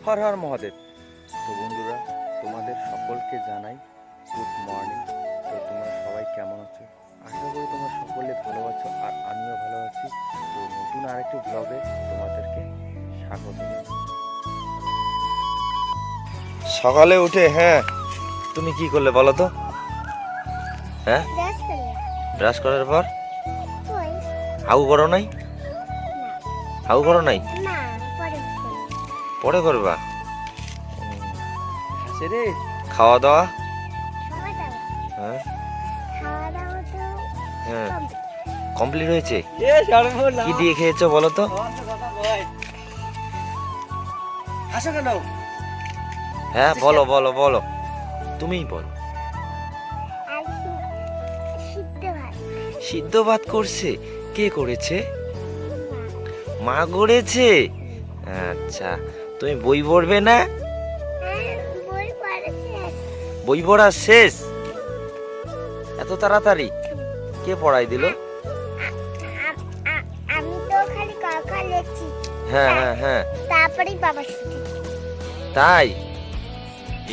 হর হর মহাদেব। তো বন্ধুরা, তোমাদের সকলকে জানাই গুড মর্নিং। তো তোমরা সবাই কেমন আছো? আশা করি তোমরা সকলে ভালো আছো, আর আমিও ভালো আছি। তো নতুন আরেকটি ব্লগে তোমাদেরকে স্বাগত জানাই। সকালে উঠে তুমি কি করলে বলো তো? হ্যাঁ, ব্রাশ করার পর হাগু করো নাই? হাগু করো নাই? পরে করবা। রে খাওয়া দাওয়া? হ্যাঁ হ্যাঁ, কমপ্লিট হয়েছে। কি দিয়ে খেয়েছো বলো তো? হ্যাঁ, বলো বলো বলো, তুমিই বলো। সিদ্ধ ভাত করছে? কে করেছে? মা করেছে। আচ্ছা, তুমি বই পড়বে না? বই পড়া শেষ এত তাড়াতাড়ি? কে পড়াই দিল? আমি তো খালি কাকা লেখছি। হ্যাঁ হ্যাঁ হ্যাঁ, তারপরেই বাবা শুনে। তাই?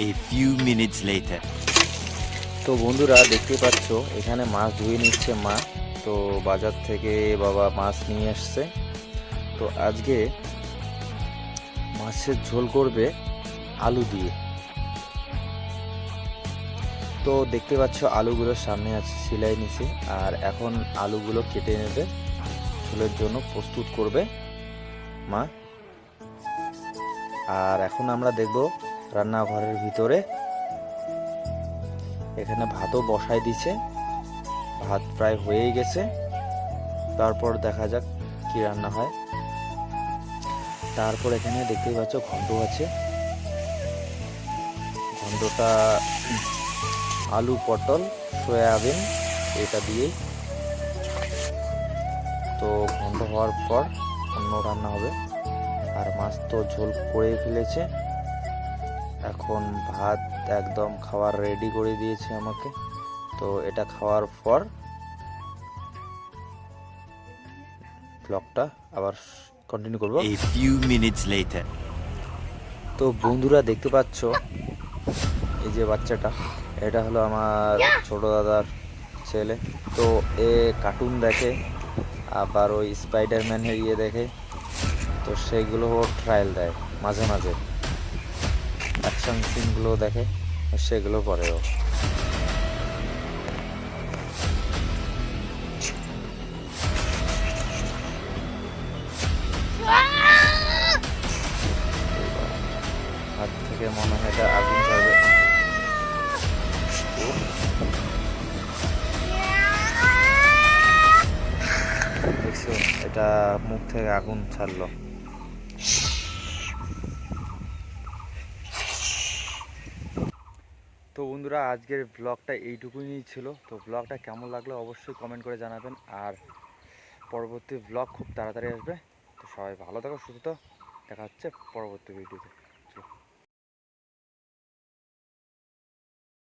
A few minutes later. তো বন্ধুরা, দেখতে পাচ্ছ এখানে মাছ ধুয়ে নিচ্ছে মা। তো বাজার থেকে বাবা মাছ নিয়ে আসছে। তো আজকে মাছের ঝোল করবে আলু দিয়ে। তো দেখতে পাচ্ছ আলুগুলো সামনে আছে, সিলাই নিচে, আর এখন আলুগুলো কেটে নেবে, ঝোলের জন্য প্রস্তুত করবে মা। আর এখন আমরা দেখব রান্নাঘরের ভিতরে, এখানে ভাতও বসাই দিছে, ভাত প্রায় হয়েই গেছে। তারপর দেখা যাক কি রান্না হয়। তারপর এখানে দেখতেই পাচ্ছ ঘন্ট আছে। ঘন্টটা আলু, পটল, সয়াবিন এটা দিয়েই। তো ঘন্ট হওয়ার পর অন্য রান্না হবে। আর মাছ তো ঝোল করে ফেলেছে, এখন ভাত একদম খাবার রেডি করে দিয়েছে আমাকে। তো এটা খাওয়ার পর ব্লগটা আবার কন্টিনিউ করব। A few minutes later. তো বন্ধুরা, দেখতে পাচ্ছ এই যে বাচ্চাটা, এটা হলো আমার ছোট দাদার ছেলে। তো এ কার্টুন দেখে, আবার ওই স্পাইডারম্যানের দেখে। তো সেগুলো ও ট্রায়াল দেয় মাঝে মাঝে, অ্যাকশন সিনগুলো দেখে, সেগুলো করে ও। হাত থেকে মনে হয় এটা আগুন ছাড়বে। দেখছো, এটা মুখ থেকে আগুন ছাড়লো। তো বন্ধুরা, আজকের ব্লগটা এইটুকুই ছিল। তো ব্লগটা কেমন লাগলো অবশ্যই কমেন্ট করে জানাবেন। আর পরবর্তী ব্লগ খুব তাড়াতাড়ি আসবে। তো সবাই ভালো থাকো, সুস্থ থাকো। দেখা হচ্ছে পরবর্তী ভিডিওতে।